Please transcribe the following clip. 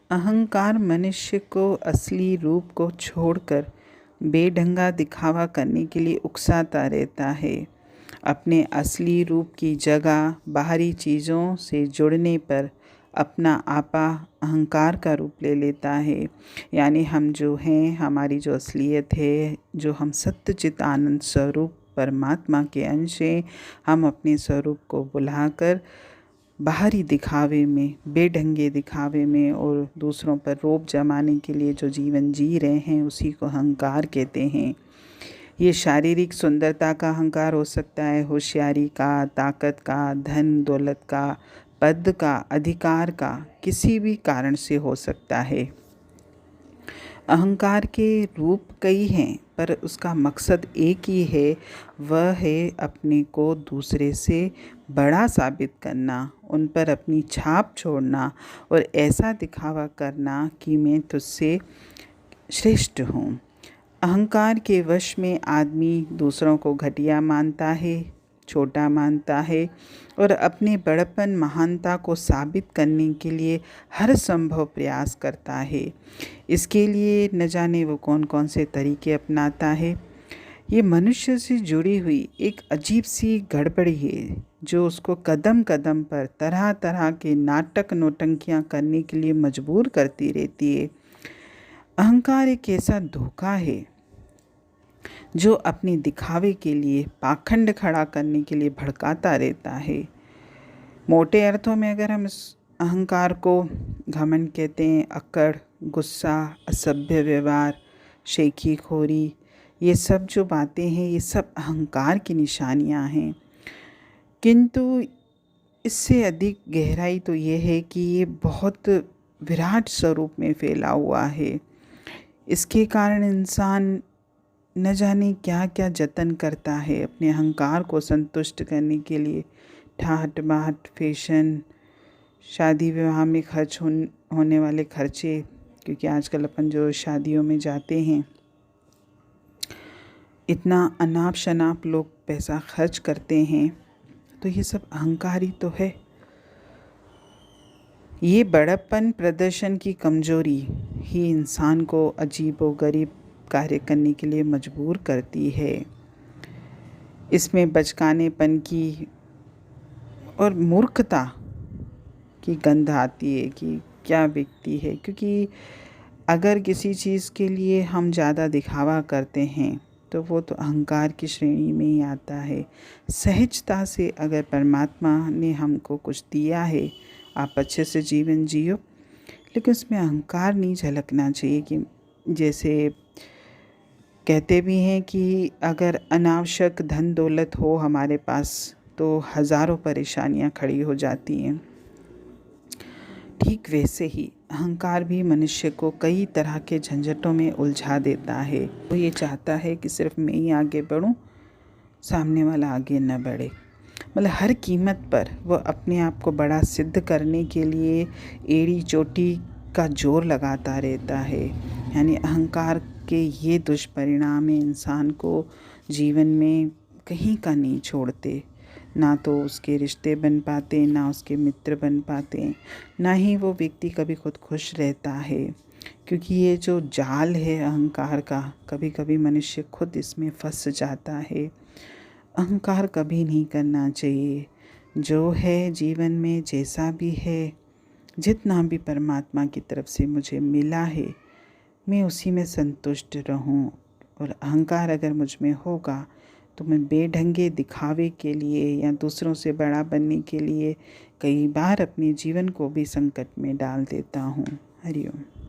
अहंकार मनुष्य को असली रूप को छोड़कर बेढंगा दिखावा करने के लिए उकसाता रहता है। अपने असली रूप की जगह बाहरी चीज़ों से जुड़ने पर अपना आपा अहंकार का रूप ले लेता है। यानी हम जो हैं, हमारी जो असलियत है, जो हम सत्य चित आनंद स्वरूप परमात्मा के अंश हैं, हम अपने स्वरूप को बुलाकर बाहरी दिखावे में, बेढंगे दिखावे में और दूसरों पर रौब जमाने के लिए जो जीवन जी रहे हैं, उसी को अहंकार कहते हैं। ये शारीरिक सुंदरता का अहंकार हो सकता है, होशियारी का, ताकत का, धन दौलत का, पद का, अधिकार का, किसी भी कारण से हो सकता है। अहंकार के रूप कई हैं, पर उसका मकसद एक ही है, वह है अपने को दूसरे से बड़ा साबित करना, उन पर अपनी छाप छोड़ना और ऐसा दिखावा करना कि मैं तुझसे श्रेष्ठ हूँ। अहंकार के वश में आदमी दूसरों को घटिया मानता है, छोटा मानता है और अपने बड़पन महानता को साबित करने के लिए हर संभव प्रयास करता है। इसके लिए न जाने वो कौन कौन से तरीके अपनाता है। ये मनुष्य से जुड़ी हुई एक अजीब सी गड़बड़ी है, जो उसको कदम कदम पर तरह तरह के नाटक नौटंकियाँ करने के लिए मजबूर करती रहती है। अहंकार एक ऐसा धोखा है जो अपने दिखावे के लिए, पाखंड खड़ा करने के लिए भड़काता रहता है। मोटे अर्थों में अगर हम इस अहंकार को घमंड कहते हैं, अक्कड़, गुस्सा, असभ्य व्यवहार, शेखी खोरी, ये सब जो बातें हैं, ये सब अहंकार की निशानियां हैं। किंतु इससे अधिक गहराई तो ये है कि ये बहुत विराट स्वरूप में फैला हुआ है। इसके कारण इंसान न जाने क्या क्या जतन करता है अपने अहंकार को संतुष्ट करने के लिए। ठाट बाट, फैशन, शादी विवाह में खर्च होने वाले खर्चे, क्योंकि आजकल अपन जो शादियों में जाते हैं, इतना अनाप शनाप लोग पैसा खर्च करते हैं, तो ये सब अहंकार ही तो है। ये बड़प्पन, प्रदर्शन की कमजोरी ही इंसान को अजीबोगरीब कार्य करने के लिए मजबूर करती है। इसमें बचकानेपन की और मूर्खता की गंध आती है कि क्या व्यक्ति है। क्योंकि अगर किसी चीज़ के लिए हम ज़्यादा दिखावा करते हैं तो वो तो अहंकार की श्रेणी में ही आता है। सहजता से अगर परमात्मा ने हमको कुछ दिया है, आप अच्छे से जीवन जियो, लेकिन उसमें अहंकार नहीं झलकना चाहिए। कि जैसे कहते भी हैं कि अगर अनावश्यक धन दौलत हो हमारे पास तो हज़ारों परेशानियां खड़ी हो जाती हैं। ठीक वैसे ही अहंकार भी मनुष्य को कई तरह के झंझटों में उलझा देता है। वो ये चाहता है कि सिर्फ मैं ही आगे बढ़ूं, सामने वाला आगे न बढ़े। मतलब हर कीमत पर वो अपने आप को बड़ा सिद्ध करने के लिए एड़ी चोटी का जोर लगाता रहता है। यानी अहंकार के ये दुष्परिणाम इंसान को जीवन में कहीं का नहीं छोड़ते। ना तो उसके रिश्ते बन पाते, ना उसके मित्र बन पाते, ना ही वो व्यक्ति कभी खुद खुश रहता है। क्योंकि ये जो जाल है अहंकार का, कभी कभी मनुष्य खुद इसमें फंस जाता है। अहंकार कभी नहीं करना चाहिए। जो है जीवन में, जैसा भी है, जितना भी परमात्मा की तरफ से मुझे मिला है, मैं उसी में संतुष्ट रहूं। और अहंकार अगर मुझ में होगा तो मैं बेढंगे दिखावे के लिए या दूसरों से बड़ा बनने के लिए कई बार अपने जीवन को भी संकट में डाल देता हूँ। हरिओम।